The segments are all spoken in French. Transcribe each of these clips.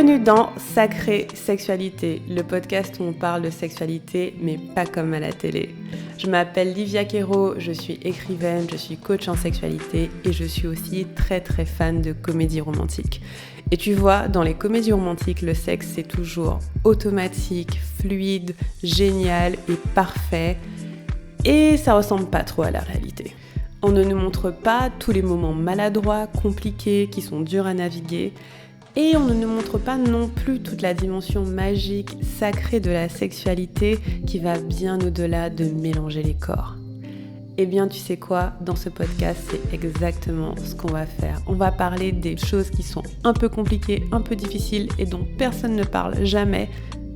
Bienvenue dans Sacrée Sexualité, le podcast où on parle de sexualité, mais pas comme à la télé. Je m'appelle Livia Quero, je suis écrivaine, je suis coach en sexualité et je suis aussi très fan de comédie romantique. Et tu vois, dans les comédies romantiques, le sexe c'est toujours automatique, fluide, génial et parfait. Et ça ressemble pas trop à la réalité. On ne nous montre pas tous les moments maladroits, compliqués, qui sont durs à naviguer. Et on ne nous montre pas non plus toute la dimension magique, sacrée de la sexualité qui va bien au-delà de mélanger les corps. Eh bien, tu sais quoi, dans ce podcast, c'est exactement ce qu'on va faire. On va parler des choses qui sont un peu compliquées, un peu difficiles et dont personne ne parle jamais.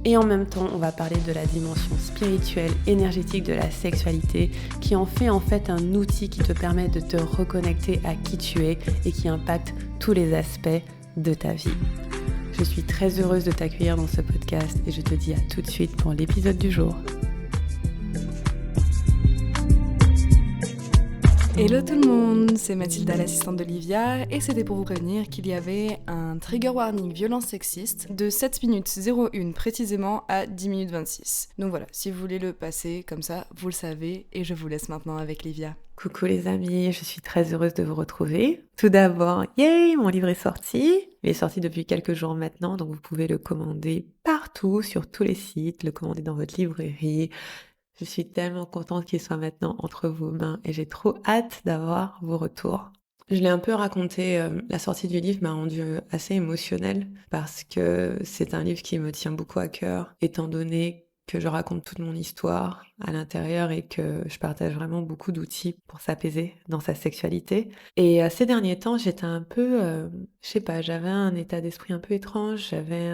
Et en même temps, on va parler de la dimension spirituelle, énergétique de la sexualité qui en fait un outil qui te permet de te reconnecter à qui tu es et qui impacte tous les aspects de ta vie. Je suis très heureuse de t'accueillir dans ce podcast et je te dis à tout de suite pour l'épisode du jour. Hello tout le monde, c'est Mathilda, l'assistante de Livia, et c'était pour vous prévenir qu'il y avait un trigger warning violence sexiste de 7 minutes 01 précisément à 10 minutes 26. Donc voilà, si vous voulez le passer comme ça, vous le savez, et je vous laisse maintenant avec Livia. Coucou les amis, je suis très heureuse de vous retrouver. Tout d'abord, yay, mon livre est sorti. Il est sorti depuis quelques jours maintenant, donc vous pouvez le commander partout, sur tous les sites, le commander dans votre librairie. Je suis tellement contente qu'il soit maintenant entre vos mains et j'ai trop hâte d'avoir vos retours. Je l'ai un peu raconté, la sortie du livre m'a rendue assez émotionnelle parce que c'est un livre qui me tient beaucoup à cœur, étant donné que je raconte toute mon histoire à l'intérieur et que je partage vraiment beaucoup d'outils pour s'apaiser dans sa sexualité. Et ces derniers temps, j'étais un peu, j'avais un état d'esprit un peu étrange, j'avais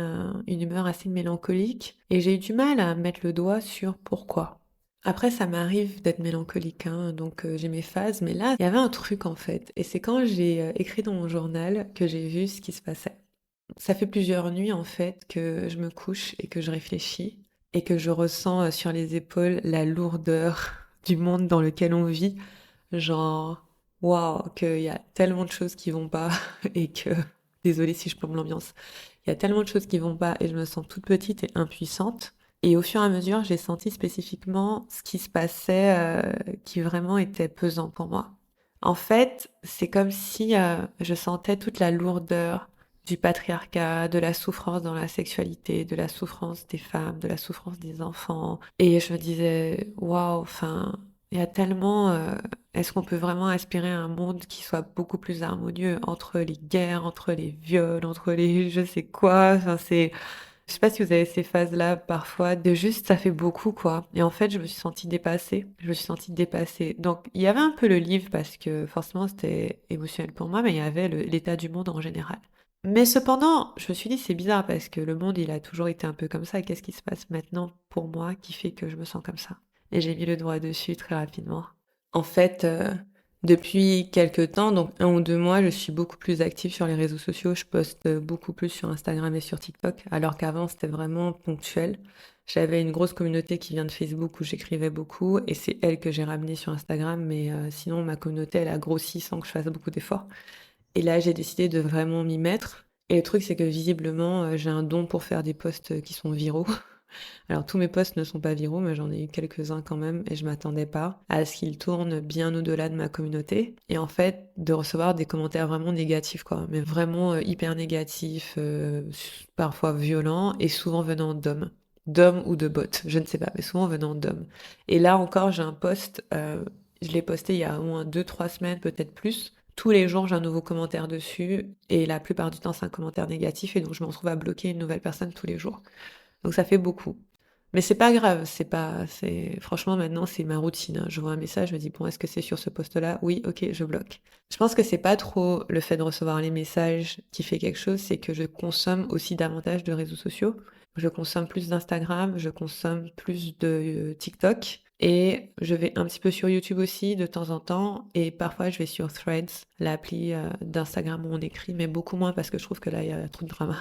une humeur assez mélancolique et j'ai eu du mal à mettre le doigt sur pourquoi. Après, ça m'arrive d'être mélancolique, donc j'ai mes phases, mais là, il y avait un truc en fait. Et c'est quand j'ai écrit dans mon journal que j'ai vu ce qui se passait. Ça fait plusieurs nuits en fait que je me couche et que je réfléchis et que je ressens sur les épaules la lourdeur du monde dans lequel on vit. Genre, waouh, qu'il y a tellement de choses qui vont pas et que, désolée si je plombe l'ambiance, il y a tellement de choses qui vont pas et je me sens toute petite et impuissante. Et au fur et à mesure, j'ai senti spécifiquement ce qui se passait qui vraiment était pesant pour moi. En fait, c'est comme si je sentais toute la lourdeur du patriarcat, de la souffrance dans la sexualité, de la souffrance des femmes, de la souffrance des enfants. Et je me disais, waouh, enfin, il y a tellement... est-ce qu'on peut vraiment aspirer à un monde qui soit beaucoup plus harmonieux entre les guerres, entre les viols, entre les je sais quoi, enfin c'est... Je sais pas si vous avez ces phases-là parfois de juste ça fait beaucoup quoi. Et en fait, je me suis sentie dépassée. Donc il y avait un peu le livre parce que forcément c'était émotionnel pour moi, mais il y avait l'état du monde en général. Mais cependant, je me suis dit c'est bizarre parce que le monde il a toujours été un peu comme ça. Qu'est-ce qui se passe maintenant pour moi qui fait que je me sens comme ça? Et j'ai mis le doigt dessus très rapidement. En fait, depuis quelques temps, donc 1 ou 2 mois, je suis beaucoup plus active sur les réseaux sociaux. Je poste beaucoup plus sur Instagram et sur TikTok, alors qu'avant, c'était vraiment ponctuel. J'avais une grosse communauté qui vient de Facebook où j'écrivais beaucoup et c'est elle que j'ai ramenée sur Instagram. Mais sinon, ma communauté, elle a grossi sans que je fasse beaucoup d'efforts. Et là, j'ai décidé de vraiment m'y mettre. Et le truc, c'est que visiblement, j'ai un don pour faire des posts qui sont viraux. Alors tous mes posts ne sont pas viraux, mais j'en ai eu quelques-uns quand même et je m'attendais pas à ce qu'ils tournent bien au-delà de ma communauté. Et en fait, de recevoir des commentaires vraiment négatifs, quoi, mais vraiment hyper négatifs, parfois violents et souvent venant d'hommes ou de bots, je ne sais pas, mais souvent venant d'hommes. Et là encore, j'ai un post, je l'ai posté il y a au moins 2-3 semaines, peut-être plus. Tous les jours, j'ai un nouveau commentaire dessus et la plupart du temps, c'est un commentaire négatif et donc je me retrouve à bloquer une nouvelle personne tous les jours. Donc ça fait beaucoup. Mais c'est pas grave, franchement maintenant c'est ma routine. Je vois un message, je me dis bon, est-ce que c'est sur ce poste-là? Oui, ok, je bloque. Je pense que c'est pas trop le fait de recevoir les messages qui fait quelque chose, c'est que je consomme aussi davantage de réseaux sociaux. Je consomme plus d'Instagram, je consomme plus de TikTok et je vais un petit peu sur YouTube aussi de temps en temps et parfois je vais sur Threads, l'appli d'Instagram où on écrit, mais beaucoup moins parce que je trouve que là il y a trop de drama.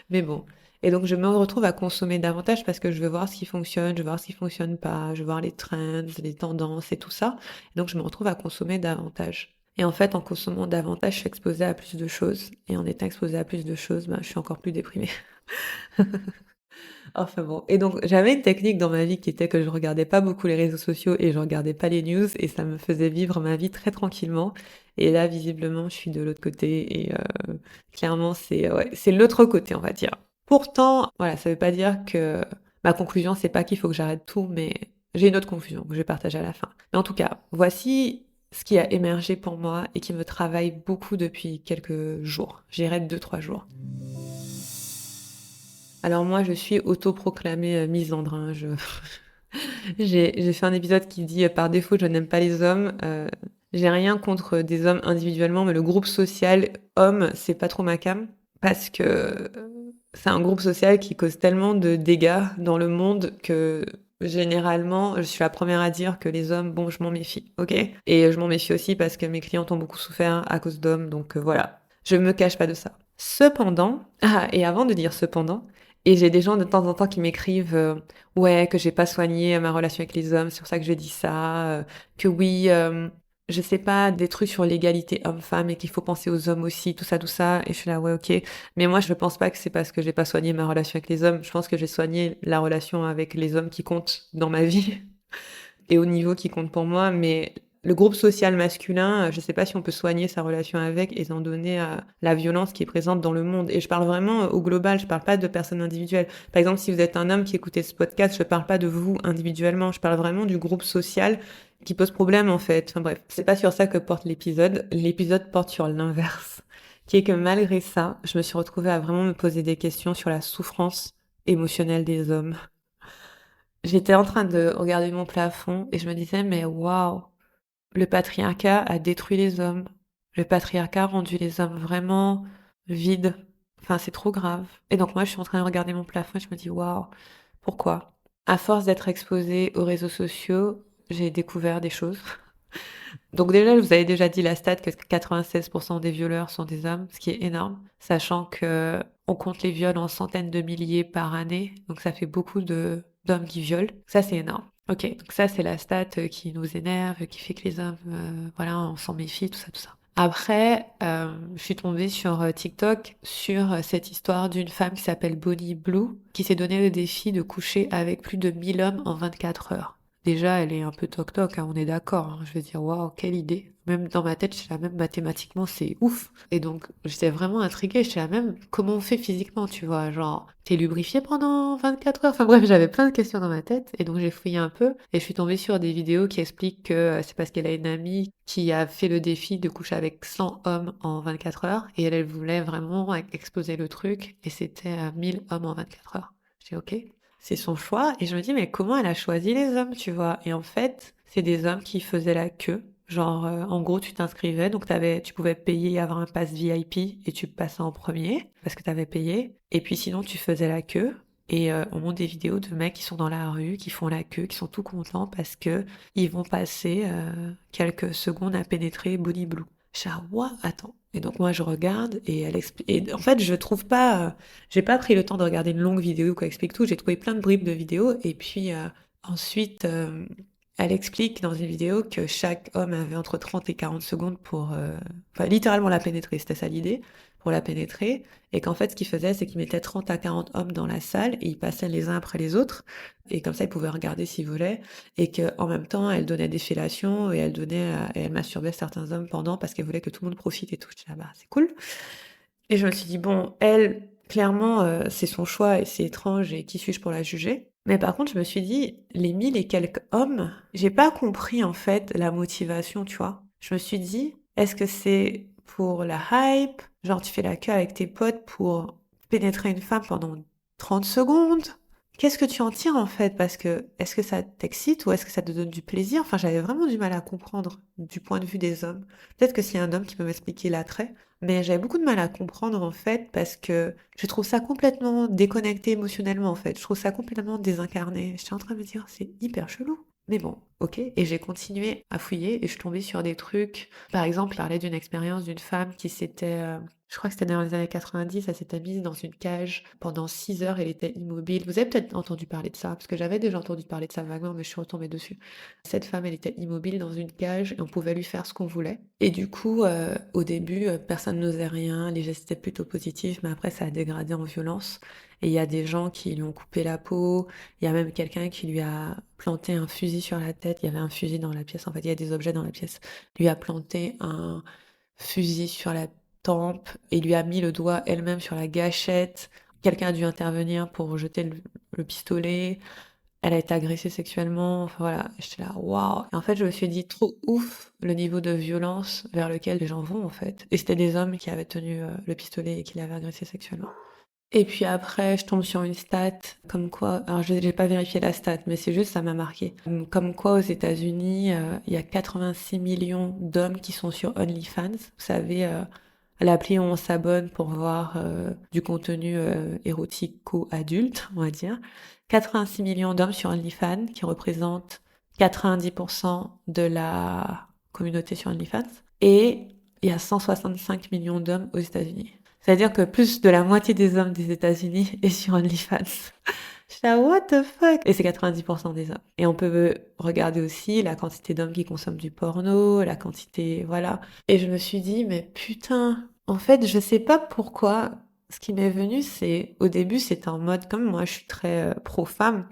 Mais bon. Et donc, je me retrouve à consommer davantage parce que je veux voir ce qui fonctionne, je veux voir ce qui fonctionne pas, je veux voir les trends, les tendances et tout ça. Et donc, je me retrouve à consommer davantage. Et en fait, en consommant davantage, je suis exposée à plus de choses. Et en étant exposée à plus de choses, je suis encore plus déprimée. Enfin bon. Et donc, j'avais une technique dans ma vie qui était que je regardais pas beaucoup les réseaux sociaux et je regardais pas les news et ça me faisait vivre ma vie très tranquillement. Et là, visiblement, je suis de l'autre côté et clairement, c'est l'autre côté, on va dire. Pourtant, voilà, ça veut pas dire que ma conclusion, c'est pas qu'il faut que j'arrête tout, mais j'ai une autre conclusion que je vais partager à la fin. Mais en tout cas, voici ce qui a émergé pour moi et qui me travaille beaucoup depuis quelques jours. J'irai 2, 3 jours. Alors moi, je suis autoproclamée misandre, hein. J'ai fait un épisode qui dit par défaut, je n'aime pas les hommes. J'ai rien contre des hommes individuellement, mais le groupe social homme, c'est pas trop ma came parce que c'est un groupe social qui cause tellement de dégâts dans le monde que généralement, je suis la première à dire que les hommes, bon, je m'en méfie, ok? Et je m'en méfie aussi parce que mes clientes ont beaucoup souffert à cause d'hommes, donc voilà. Je me cache pas de ça. Cependant, et avant de dire cependant, et j'ai des gens de temps en temps qui m'écrivent ouais, que j'ai pas soigné ma relation avec les hommes, c'est pour ça que je dis ça, que oui, je sais pas, des trucs sur l'égalité homme-femme et qu'il faut penser aux hommes aussi, tout ça, et je suis là, ouais, ok. Mais moi, je pense pas que c'est parce que j'ai pas soigné ma relation avec les hommes, je pense que j'ai soigné la relation avec les hommes qui comptent dans ma vie et au niveau qui compte pour moi, mais le groupe social masculin, je sais pas si on peut soigner sa relation avec, étant donné la violence qui est présente dans le monde. Et je parle vraiment au global, je parle pas de personnes individuelles. Par exemple, si vous êtes un homme qui écoutez ce podcast, je parle pas de vous individuellement, je parle vraiment du groupe social qui pose problème en fait. Enfin bref, c'est pas sur ça que porte l'épisode. L'épisode porte sur l'inverse, qui est que malgré ça, je me suis retrouvée à vraiment me poser des questions sur la souffrance émotionnelle des hommes. J'étais en train de regarder mon plafond et je me disais, mais waouh, le patriarcat a détruit les hommes. Le patriarcat a rendu les hommes vraiment vides. Enfin, c'est trop grave. Et donc moi, je suis en train de regarder mon plafond et je me dis, waouh, pourquoi? À force d'être exposée aux réseaux sociaux, j'ai découvert des choses. Donc déjà, je vous avais déjà dit la stat que 96% des violeurs sont des hommes, ce qui est énorme, sachant que on compte les viols en centaines de milliers par année, donc ça fait beaucoup de d'hommes qui violent. Ça, c'est énorme. Ok, donc ça, c'est la stat qui nous énerve, qui fait que les hommes, voilà, on s'en méfie, tout ça. Après, je suis tombée sur TikTok sur cette histoire d'une femme qui s'appelle Bonnie Blue, qui s'est donné le défi de coucher avec plus de 1000 hommes en 24 heures. Déjà, elle est un peu toc-toc, hein, on est d'accord, hein. Je veux dire, waouh, quelle idée. Même dans ma tête, j'étais là, même mathématiquement, c'est ouf. Et donc, j'étais vraiment intriguée, j'étais là, même, comment on fait physiquement, tu vois, genre, t'es lubrifié pendant 24 heures? Enfin bref, j'avais plein de questions dans ma tête, et donc j'ai fouillé un peu, et je suis tombée sur des vidéos qui expliquent que c'est parce qu'elle a une amie qui a fait le défi de coucher avec 100 hommes en 24 heures, et elle voulait vraiment exploser le truc, et c'était 1000 hommes en 24 heures. J'ai dit, ok. C'est son choix. Et je me dis, mais comment elle a choisi les hommes, tu vois? Et en fait, c'est des hommes qui faisaient la queue. Genre, en gros, tu t'inscrivais, donc tu pouvais payer et avoir un pass VIP et tu passais en premier parce que t'avais payé. Et puis sinon, tu faisais la queue. Et on montre des vidéos de mecs qui sont dans la rue, qui font la queue, qui sont tout contents parce que ils vont passer quelques secondes à pénétrer Bonnie Blue. Je suis là, what? Attends. Et donc moi je regarde et elle explique. Et en fait je trouve pas, j'ai pas pris le temps de regarder une longue vidéo où elle explique tout. J'ai trouvé plein de bribes de vidéos et puis ensuite elle explique dans une vidéo que chaque homme avait entre 30 et 40 secondes pour, enfin littéralement la pénétrer. C'était ça l'idée, pour la pénétrer. Et qu'en fait ce qu'il faisait c'est qu'il mettait 30 à 40 hommes dans la salle et ils passaient les uns après les autres. Et comme ça ils pouvaient regarder s'ils voulaient. Et qu'en même temps elle donnait des fellations et et elle masturbait certains hommes pendant parce qu'elle voulait que tout le monde profite et tout. J'étais là, bah c'est cool. Et je me suis dit, bon, elle, clairement, c'est son choix et c'est étrange et qui suis-je pour la juger? Mais par contre, je me suis dit, les 1000 et quelques hommes, j'ai pas compris en fait la motivation, tu vois. Je me suis dit, est-ce que c'est pour la hype? Genre, tu fais la queue avec tes potes pour pénétrer une femme pendant 30 secondes? Qu'est-ce que tu en tires en fait? Parce que est-ce que ça t'excite ou est-ce que ça te donne du plaisir? Enfin, j'avais vraiment du mal à comprendre du point de vue des hommes. Peut-être que s'il y a un homme qui peut m'expliquer l'attrait, mais j'avais beaucoup de mal à comprendre en fait parce que je trouve ça complètement déconnecté émotionnellement en fait. Je trouve ça complètement désincarné. J'étais en train de me dire c'est hyper chelou. Mais bon, ok. Et j'ai continué à fouiller et je suis tombée sur des trucs. Par exemple, je parlais d'une expérience d'une femme qui s'était, Je crois que c'était dans les années 90, elle s'était mise dans une cage pendant 6 heures, elle était immobile. Vous avez peut-être entendu parler de ça, parce que j'avais déjà entendu parler de ça vaguement, mais je suis retombée dessus. Cette femme, elle était immobile dans une cage et on pouvait lui faire ce qu'on voulait. Et du coup, au début, personne n'osait rien, les gestes étaient plutôt positifs, mais après, ça a dégradé en violence. Et il y a des gens qui lui ont coupé la peau, il y a même quelqu'un qui lui a planté un fusil sur la tête, il y avait un fusil dans la pièce, en fait, il y a des objets dans la pièce. Il lui a planté un fusil sur la tempe et lui a mis le doigt elle-même sur la gâchette. Quelqu'un a dû intervenir pour jeter le pistolet. Elle a été agressée sexuellement. Enfin voilà, j'étais là, waouh. Et en fait, je me suis dit, trop ouf le niveau de violence vers lequel les gens vont en fait. Et c'était des hommes qui avaient tenu le pistolet et qui l'avaient agressée sexuellement. Et puis après, je tombe sur une stat comme quoi, alors je n'ai pas vérifié la stat, mais c'est juste ça m'a marqué. Comme quoi aux États-Unis, il y a 86 millions d'hommes qui sont sur OnlyFans. Vous savez, l'appli où on s'abonne pour voir du contenu érotico-adulte, on va dire. 86 millions d'hommes sur OnlyFans, qui représentent 90% de la communauté sur OnlyFans. Et il y a 165 millions d'hommes aux États-Unis. C'est-à-dire que plus de la moitié des hommes des États-Unis est sur OnlyFans. Je suis là, what the fuck? Et c'est 90% des hommes. Et on peut regarder aussi la quantité d'hommes qui consomment du porno, la quantité, voilà. Et je me suis dit, mais putain, en fait, je sais pas pourquoi. Ce qui m'est venu, c'est, au début, c'était en mode, comme moi, je suis très pro-femme.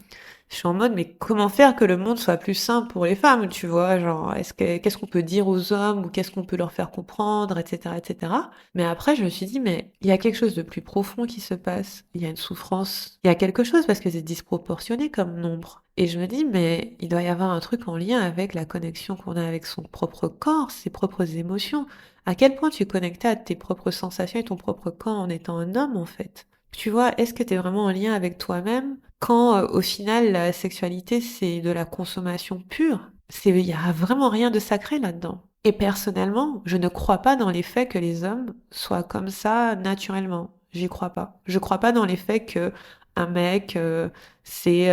Je suis en mode, mais comment faire que le monde soit plus sain pour les femmes, tu vois? Genre, qu'est-ce qu'on peut dire aux hommes ou qu'est-ce qu'on peut leur faire comprendre, etc., etc. Mais après, je me suis dit, mais il y a quelque chose de plus profond qui se passe. Il y a une souffrance. Il y a quelque chose parce que c'est disproportionné comme nombre. Et je me dis, mais il doit y avoir un truc en lien avec la connexion qu'on a avec son propre corps, ses propres émotions. À quel point tu es connecté à tes propres sensations et ton propre corps en étant un homme, en fait? Tu vois, est-ce que tu es vraiment en lien avec toi-même quand au final la sexualité c'est de la consommation pure? Il y a vraiment rien de sacré là-dedans. Et personnellement, je ne crois pas dans les faits que les hommes soient comme ça naturellement. J'y crois pas. Je crois pas dans les faits que un mec c'est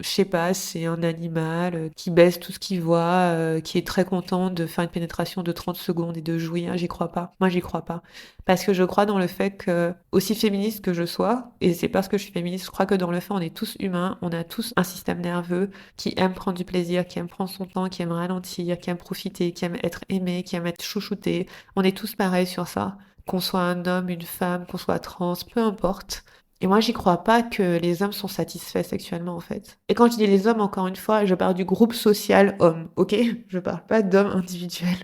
je sais pas, c'est un animal qui baisse tout ce qu'il voit, qui est très content de faire une pénétration de 30 secondes et de jouir. J'y crois pas. Moi, j'y crois pas. Parce que je crois dans le fait que, aussi féministe que je sois, et c'est parce que je suis féministe, je crois que dans le fait, on est tous humains, on a tous un système nerveux qui aime prendre du plaisir, qui aime prendre son temps, qui aime ralentir, qui aime profiter, qui aime être aimé, qui aime être chouchouté. On est tous pareils sur ça. Qu'on soit un homme, une femme, qu'on soit trans, peu importe. Et moi, j'y crois pas que les hommes sont satisfaits sexuellement, en fait. Et quand je dis les hommes, encore une fois, je parle du groupe social homme, ok? Je parle pas d'hommes individuels.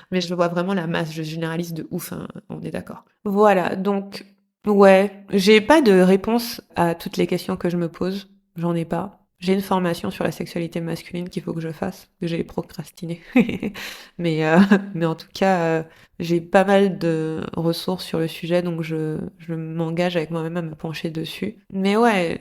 Mais je vois vraiment la masse, je généralise de ouf, hein, on est d'accord. Voilà, donc, ouais, j'ai pas de réponse à toutes les questions que je me pose. J'en ai pas. J'ai une formation sur la sexualité masculine qu'il faut que je fasse, que j'ai procrastiné. Mais, euh, mais en tout cas, j'ai pas mal de ressources sur le sujet, donc je m'engage avec moi-même à me pencher dessus. Mais ouais,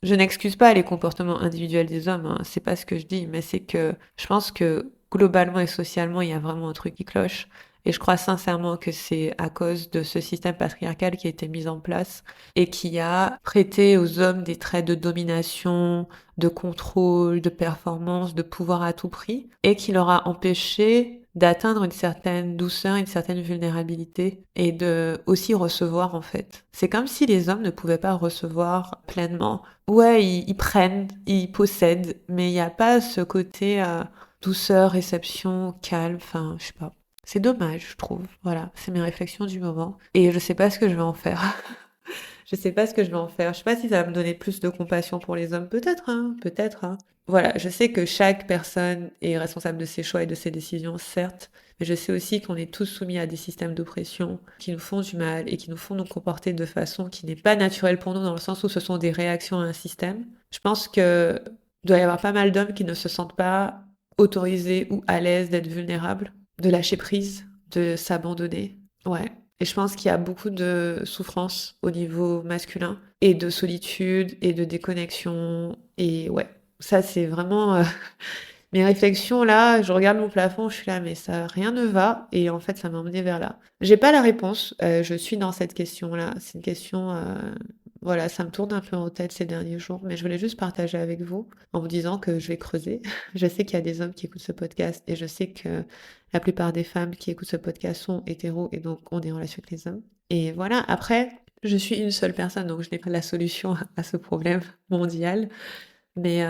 je n'excuse pas les comportements individuels des hommes, hein, c'est pas ce que je dis, mais c'est que je pense que globalement et socialement, il y a vraiment un truc qui cloche. Et je crois sincèrement que c'est à cause de ce système patriarcal qui a été mis en place et qui a prêté aux hommes des traits de domination, de contrôle, de performance, de pouvoir à tout prix, et qui leur a empêché d'atteindre une certaine douceur, une certaine vulnérabilité, et de aussi recevoir en fait. C'est comme si les hommes ne pouvaient pas recevoir pleinement. Ouais, ils prennent, ils possèdent, mais il n'y a pas ce côté douceur, réception, calme, enfin, je sais pas. C'est dommage, je trouve. Voilà, c'est mes réflexions du moment. Et je sais pas ce que je vais en faire. Je sais pas ce que je vais en faire. Je sais pas si ça va me donner plus de compassion pour les hommes. Peut-être, hein. Peut-être, hein. Voilà, je sais que chaque personne est responsable de ses choix et de ses décisions, certes. Mais je sais aussi qu'on est tous soumis à des systèmes d'oppression qui nous font du mal et qui nous font nous comporter de façon qui n'est pas naturelle pour nous dans le sens où ce sont des réactions à un système. Je pense que doit y avoir pas mal d'hommes qui ne se sentent pas autorisés ou à l'aise d'être vulnérables, de lâcher prise, de s'abandonner. Ouais. Et je pense qu'il y a beaucoup de souffrance au niveau masculin et de solitude et de déconnexion. Et ouais, ça c'est vraiment mes réflexions là. Je regarde mon plafond, je suis là, mais ça rien ne va. Et en fait, ça m'a emmené vers là. J'ai pas la réponse. Je suis dans cette question-là. C'est une question voilà, ça me tourne un peu en tête ces derniers jours, mais je voulais juste partager avec vous en vous disant que je vais creuser. Je sais qu'il y a des hommes qui écoutent ce podcast et je sais que la plupart des femmes qui écoutent ce podcast sont hétéros et donc ont des relations avec les hommes. Et voilà, après, je suis une seule personne, donc je n'ai pas la solution à ce problème mondial. Mais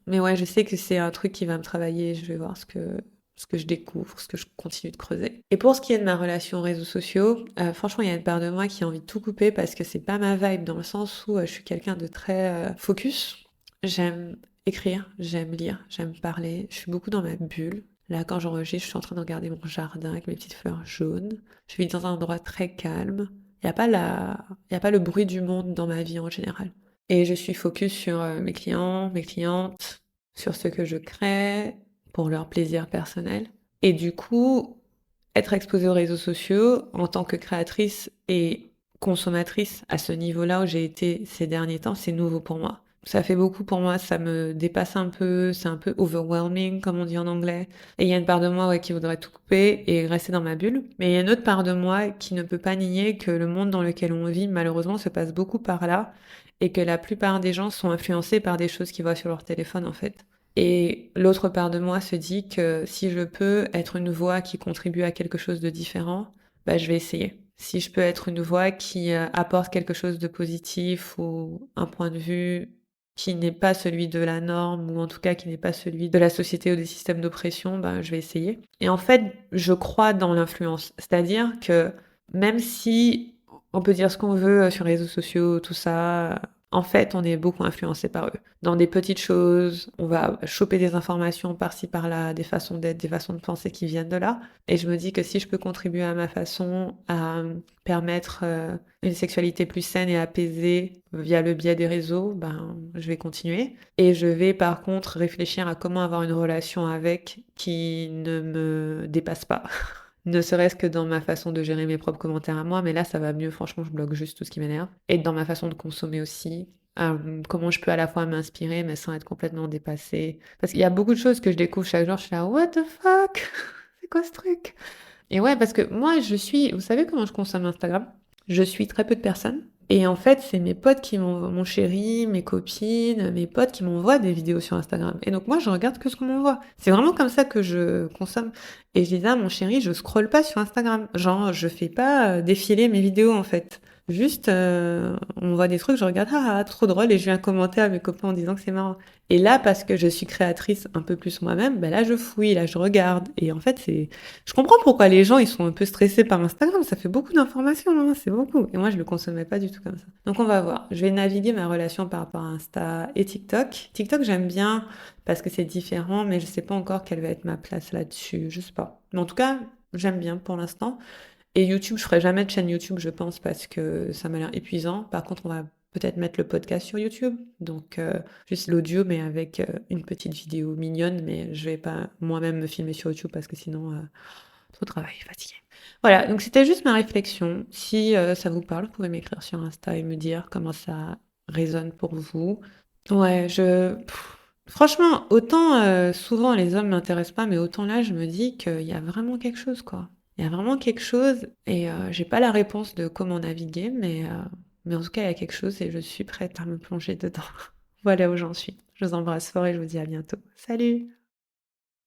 ouais, je sais que c'est un truc qui va me travailler. Je vais voir ce que je découvre, ce que je continue de creuser. Et pour ce qui est de ma relation aux réseaux sociaux, franchement, il y a une part de moi qui a envie de tout couper parce que c'est pas ma vibe dans le sens où je suis quelqu'un de très focus. J'aime écrire, j'aime lire, j'aime parler. Je suis beaucoup dans ma bulle. Là, quand j'enregistre, je suis en train de regarder mon jardin avec mes petites fleurs jaunes. Je vis dans un endroit très calme. Il n'y a pas il y a pas le bruit du monde dans ma vie en général. Et je suis focus sur mes clients, mes clientes, sur ce que je crée pour leur plaisir personnel. Et du coup, être exposée aux réseaux sociaux en tant que créatrice et consommatrice à ce niveau-là où j'ai été ces derniers temps, c'est nouveau pour moi. Ça fait beaucoup pour moi, ça me dépasse un peu, c'est un peu overwhelming, comme on dit en anglais. Et il y a une part de moi qui voudrait tout couper et rester dans ma bulle. Mais il y a une autre part de moi qui ne peut pas nier que le monde dans lequel on vit, malheureusement, se passe beaucoup par là et que la plupart des gens sont influencés par des choses qu'ils voient sur leur téléphone, en fait. Et l'autre part de moi se dit que si je peux être une voix qui contribue à quelque chose de différent, bah, je vais essayer. Si je peux être une voix qui apporte quelque chose de positif ou un point de vue qui n'est pas celui de la norme ou en tout cas qui n'est pas celui de la société ou des systèmes d'oppression, ben, je vais essayer. Et en fait, je crois dans l'influence. C'est-à-dire que même si on peut dire ce qu'on veut sur les réseaux sociaux, tout ça, en fait, on est beaucoup influencé par eux. Dans des petites choses, on va choper des informations par-ci par-là, des façons d'être, des façons de penser qui viennent de là. Et je me dis que si je peux contribuer à ma façon à permettre une sexualité plus saine et apaisée via le biais des réseaux, ben, je vais continuer. Et je vais par contre réfléchir à comment avoir une relation avec qui ne me dépasse pas. Ne serait-ce que dans ma façon de gérer mes propres commentaires à moi, mais là ça va mieux, franchement je bloque juste tout ce qui m'énerve. Et dans ma façon de consommer aussi, comment je peux à la fois m'inspirer mais sans être complètement dépassée. Parce qu'il y a beaucoup de choses que je découvre chaque jour, je suis là, what the fuck? C'est quoi ce truc? Et ouais, parce que moi vous savez comment je consomme Instagram? Je suis très peu de personnes. Et en fait, c'est mes potes qui m'envoient, mon chéri, mes copines, mes potes qui m'envoient des vidéos sur Instagram. Et donc moi, je regarde que ce qu'on m'envoie. C'est vraiment comme ça que je consomme. Et je disais à mon chéri, je scrolle pas sur Instagram. Genre, je fais pas défiler mes vidéos en fait. Juste, on voit des trucs, je regarde, trop drôle, et je viens commenter à mes copains en disant que c'est marrant. Et là, parce que je suis créatrice un peu plus moi-même, ben là, je fouille, là, je regarde. Et en fait, je comprends pourquoi les gens, ils sont un peu stressés par Instagram. Ça fait beaucoup d'informations, hein, c'est beaucoup. Et moi, je le consommais pas du tout comme ça. Donc, on va voir. Je vais naviguer ma relation par rapport à Insta et TikTok. TikTok, j'aime bien parce que c'est différent, mais je sais pas encore quelle va être ma place là-dessus. Je sais pas. Mais en tout cas, j'aime bien pour l'instant. Et YouTube, je ferai jamais de chaîne YouTube, je pense, parce que ça m'a l'air épuisant. Par contre, on va peut-être mettre le podcast sur YouTube. Donc, juste l'audio, mais avec une petite vidéo mignonne. Mais je vais pas moi-même me filmer sur YouTube parce que sinon, trop de travail, fatigué. Voilà, donc c'était juste ma réflexion. Si ça vous parle, vous pouvez m'écrire sur Insta et me dire comment ça résonne pour vous. Ouais, franchement, autant souvent les hommes m'intéressent pas, mais autant là, je me dis qu'il y a vraiment quelque chose, quoi. Il y a vraiment quelque chose et j'ai pas la réponse de comment naviguer, mais en tout cas, il y a quelque chose et je suis prête à me plonger dedans. Voilà où j'en suis. Je vous embrasse fort et je vous dis à bientôt. Salut!